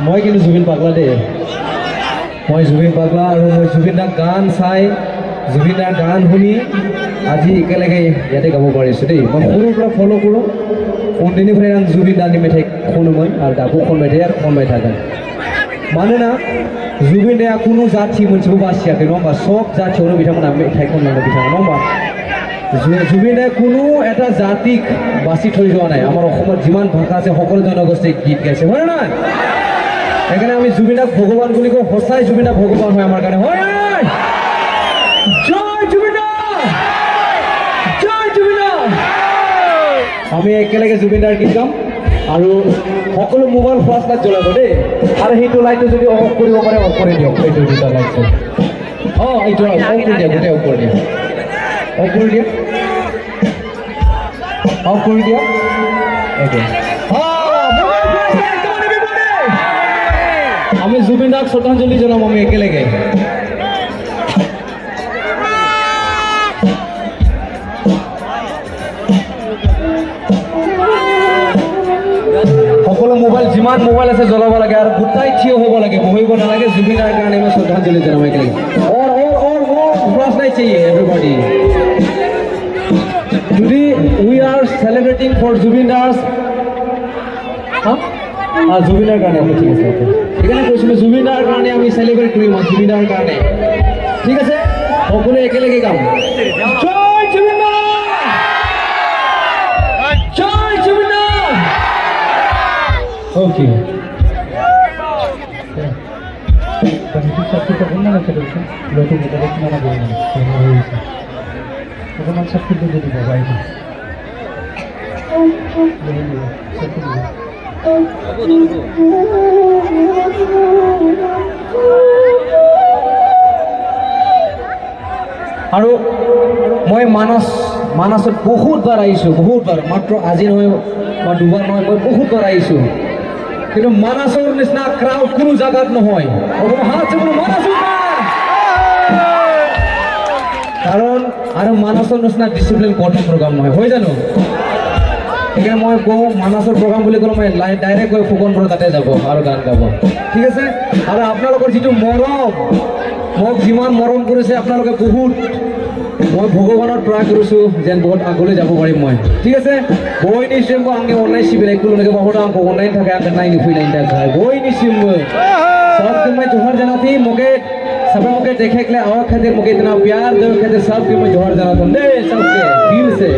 মই কিন্তু জুবিন পাগলা দেই মই জুবিন পাগলা আৰু মই জুবিনদাৰ গান চাই জুবিনদাৰ গান শুনি আজি একেলগে ইয়াতে গাব পাৰিছোঁ দেই মই সৰুৰ পৰা ফ'ল' কৰোঁ उन्दैनिफ्राय आं जुबिन दानि मेथाइ खनोमोन आरो दाबो खनबाय थायो आरो खनबाय थागोन मानोना जुबिन दाया कुनु जाथि मोनसेबो बासियाखै नङा होमबा सब जाथियावनो बिथांमोना मेथाइ खननांगौ बिथाङा नङा होमबा जुबिन दाया कुनु এটা জাতিক বাছি থৈ যোৱা নাই আমাৰ অসমত যিমান ভাষা আছে সকলো জনগোষ্ঠীক গীত গাইছে হয় না সেইকাৰণে আমি জুবিন দাক ভগৱান বুলি কওঁ সঁচাই জুবিন দা ভগৱান হয় আমাৰ কাৰণে হয় জয় জুবিন দা জয় জুবিন দা আমি একেলগে জুবিনদাৰ গীত গাম আৰু সকলো মোবাইল ফ্লাছ লাইট জ্বলাব দেই আৰু সেইটো লাইটটো যদি অফ কৰিব পাৰে অফ কৰি দিয়ক সেইটো দুটা লাইটটো এইটো অফ কৰি দিয়ক গোটেই অফ কৰি দিয়ক অফ কৰি দিয়ক অফ কৰি দিয়ক এইটো আমি জুবিনদাক শ্ৰদ্ধাঞ্জলি জনাম আমি একেলগে সকলো মোবাইল যিমান মোবাইল আছে জ্বলাব লাগে আৰু গোটাই থিয় হ'ব লাগে বহিব নালাগে জুবিনদাৰ কাৰণে মই শ্ৰদ্ধাঞ্জলি জনাম একেলগে ফ্লাছ লাইট चाहिए everybody today we are celebrating for Zubindar's জুবিনদাৰ কাৰণে আমি ঠিক আছে এখানে কৈছিলোঁ জুবিনদাৰ কাৰণে আমি সেলিব্রেট কৰিম জুবিনদাৰ কাৰণে ঠিক আছে সকলো একেলগে গাম জয় জুবিনদা জয় জুবিনদা ओके আৰু মই মানসত বহুতবাৰ আহিছোঁ বহুতবাৰ মাত্ৰ আজি নহয় বা দুবাৰ নহয় মই বহুতবাৰ আহিছোঁ কিন্তু মানসৰ নিচিনা ক্ৰাউড কোনো জায়গাত নহয় কাৰণ আৰু মানসৰ নিচিনা ডিচিপ্লিন কঠিন প্ৰগ্ৰাম নহয় হয় জানো সেইকাৰণে মই কওঁ মানসৰ প্ৰগ্ৰাম বুলি ক'লে মই ডাইৰেক্ট গৈ ফুকন পৰা তাতে যাব আৰু গান গাব ঠিক আছে আৰু আপোনালোকৰ যিটো মৰম মোক যিমান মৰম কৰিছে আপোনালোকে বহুত মই ভগৱানৰ প্ৰাৰ্থনা কৰিছোঁ যেন বহুত আগলৈ যাব পাৰিম মই ঠিক আছে बयनिसिमबो आंनि अननाय सिबिनायखौ लोगो बावहरदों आंखौ अननायनि थाखाय आंखौ नायनो फैनायनि थाखाय बयनिसिमबो सबके मैं जोहार जनाती मुझे सब मुझे देखे के लिए आवा खातिर मुझे इतना प्यार दे खातिर सबके मैं जोहार जनाता हूँ दे सबके दिल से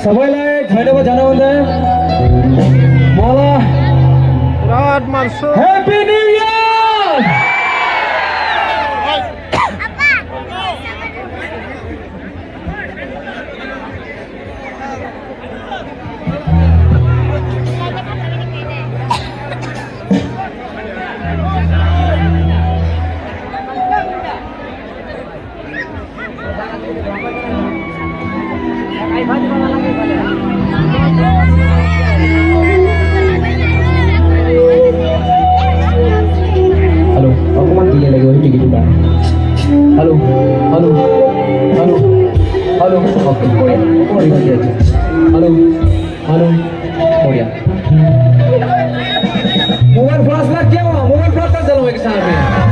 सबैलाई धन्यवाद जनाउँदै मलाई रात मार्सो happy new year Halo, aku mah gila lagi orang gitu kan. Halo, halo, halo, halo, oke, boleh, boleh aja. Halo, halo, boleh. Mobil flash lagi ya, mobil flash kan jalan ke sana.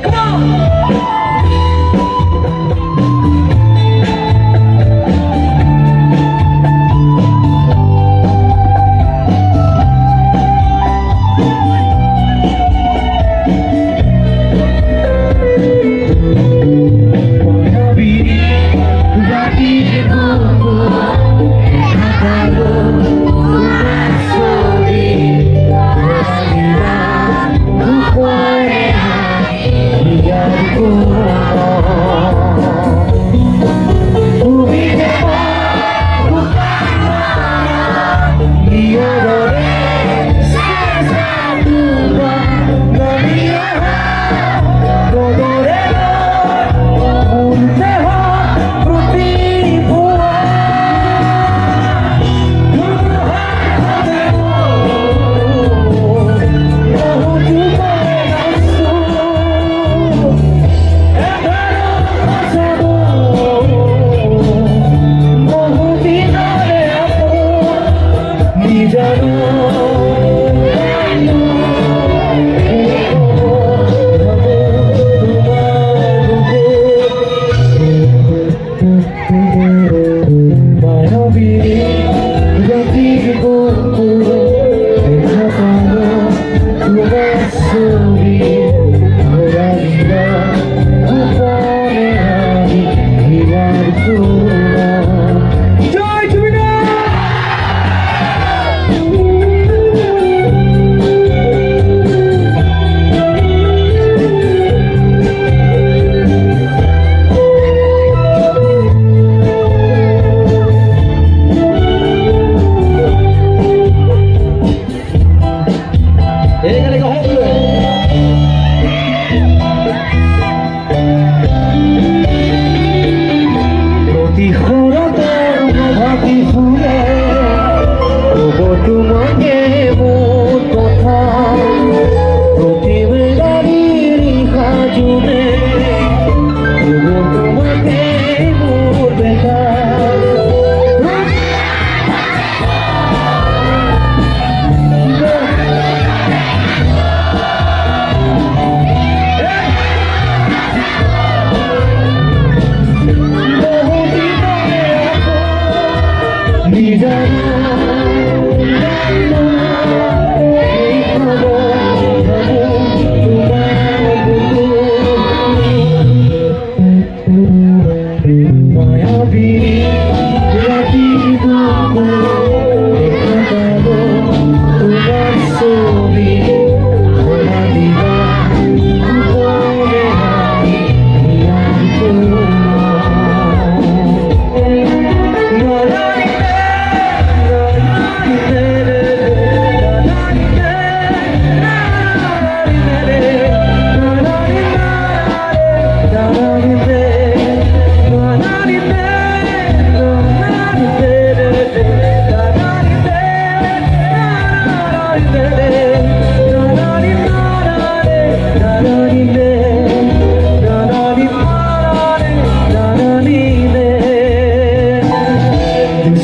Come on!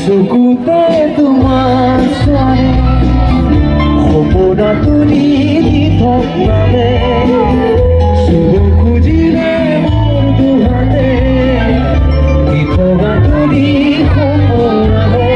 চকুতে তোমাৰ চোৱাৰে সপোনা তুলি দি থকালে চুব খুজিলে মোৰ দুহাতে দি থকা তুলি সপোনালে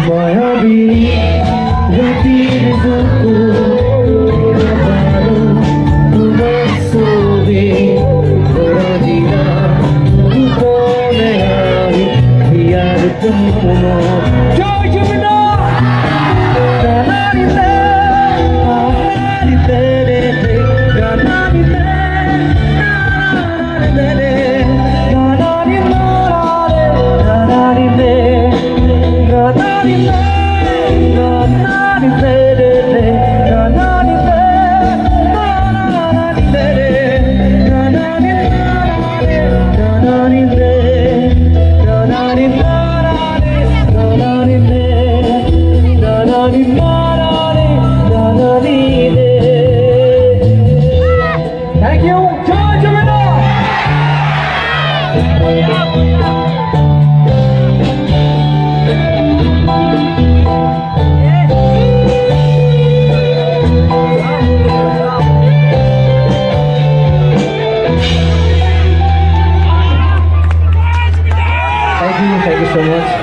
মায়াবী রাতির বুকুর তোমার ছবি ধরা দিলা গোপনে আমি হিয়ার কুমকুম জয় জমিনা Thank you, George Arena. Thank you so much.